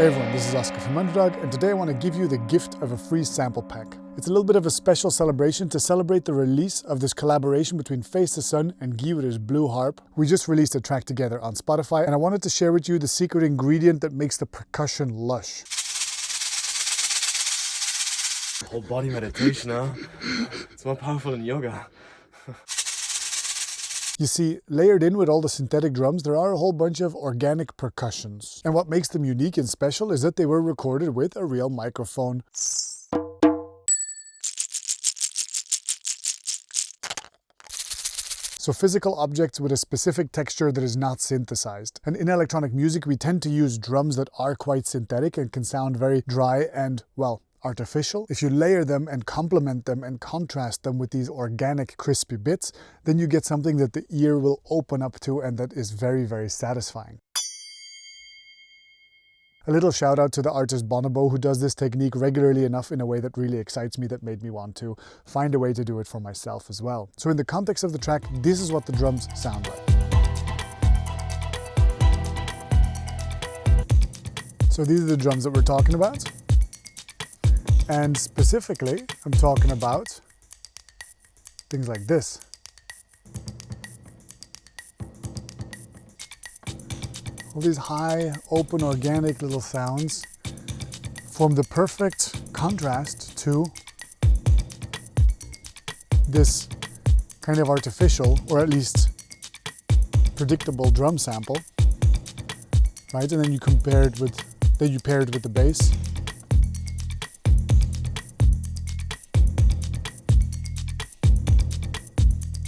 Hey everyone, this is Oscar from Underdog, and today I want to give you the gift of a free sample pack. It's a little bit of a special celebration to celebrate the release of this collaboration between Face the Sun and Guy with his blue harp. We just released a track together on Spotify, and I wanted to share with you the secret ingredient that makes the percussion lush. Whole body meditation, huh? It's more powerful than yoga. You see, layered in with all the synthetic drums, there are a whole bunch of organic percussions. And what makes them unique and special is that they were recorded with a real microphone. So physical objects with a specific texture that is not synthesized. And in electronic music, we tend to use drums that are quite synthetic and can sound very dry and, well, artificial. If you layer them and complement them and contrast them with these organic crispy bits, then you get something that the ear will open up to and that is very, very satisfying. A little shout out to the artist Bonobo, who does this technique regularly enough in a way that really excites me, that made me want to find a way to do it for myself as well. So in the context of the track, this is what the drums sound like. So these are the drums that we're talking about. And specifically, I'm talking about things like this. All these high, open, organic little sounds form the perfect contrast to this kind of artificial, or at least predictable drum sample, right? And then you pair it with the bass.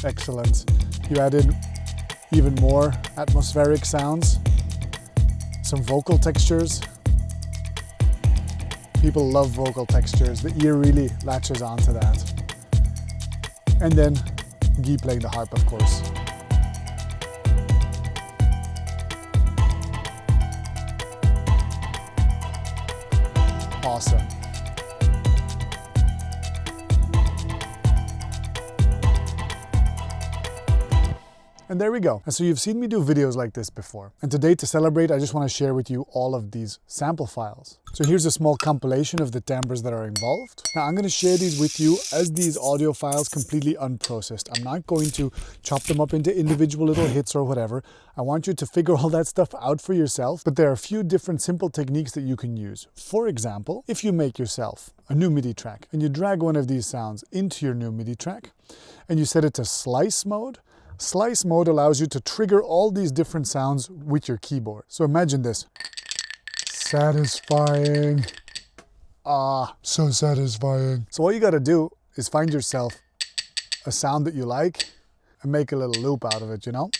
Excellent. You add in even more atmospheric sounds, some vocal textures. People love vocal textures. The ear really latches onto that. And then Guy playing the harp, of course. Awesome. And there we go. And so you've seen me do videos like this before. And today, to celebrate, I just want to share with you all of these sample files. So here's a small compilation of the timbres that are involved. Now I'm going to share these with you as these audio files completely unprocessed. I'm not going to chop them up into individual little hits or whatever. I want you to figure all that stuff out for yourself, but there are a few different simple techniques that you can use. For example, if you make yourself a new MIDI track and you drag one of these sounds into your new MIDI track and you set it to slice mode, slice mode allows you to trigger all these different sounds with your keyboard. So imagine this. Satisfying. Ah, so satisfying. So all you gotta do is find yourself a sound that you like and make a little loop out of it, you know?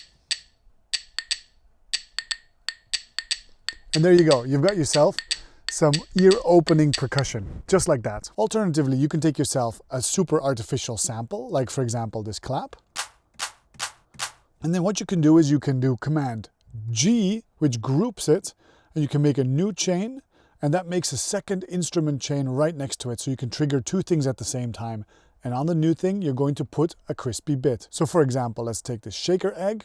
And there you go. You've got yourself some ear-opening percussion, just like that. Alternatively, you can take yourself a super artificial sample, like for example, this clap. And then what you can do is you can do Command G, which groups it, and you can make a new chain, and that makes a second instrument chain right next to it, so you can trigger two things at the same time. And on the new thing, you're going to put a crispy bit. So for example, let's take this shaker egg,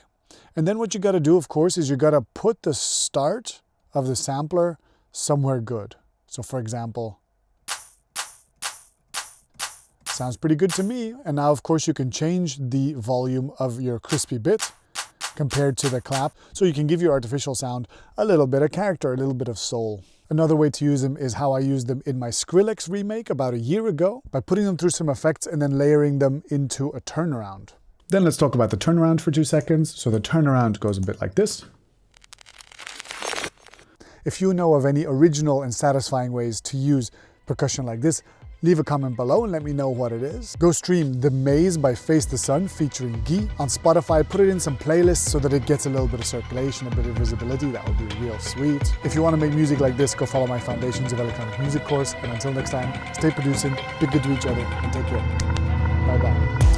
and then what you gotta do, of course, is you gotta put the start of the sampler somewhere good. So for example, sounds pretty good to me. And now, of course, you can change the volume of your crispy bit compared to the clap, so you can give your artificial sound a little bit of character, a little bit of soul. Another way to use them is how I used them in my Skrillex remake about a year ago, by putting them through some effects and then layering them into a turnaround. Then let's talk about the turnaround for 2 seconds. So the turnaround goes a bit like this. If you know of any original and satisfying ways to use percussion like this, leave a comment below and let me know what it is. Go stream The Maze by Face the Sun featuring Guy on Spotify. Put it in some playlists so that it gets a little bit of circulation, a bit of visibility. That would be real sweet. If you want to make music like this, go follow my Foundations of Electronic Music course. And until next time, stay producing, be good to each other, and take care. Bye bye.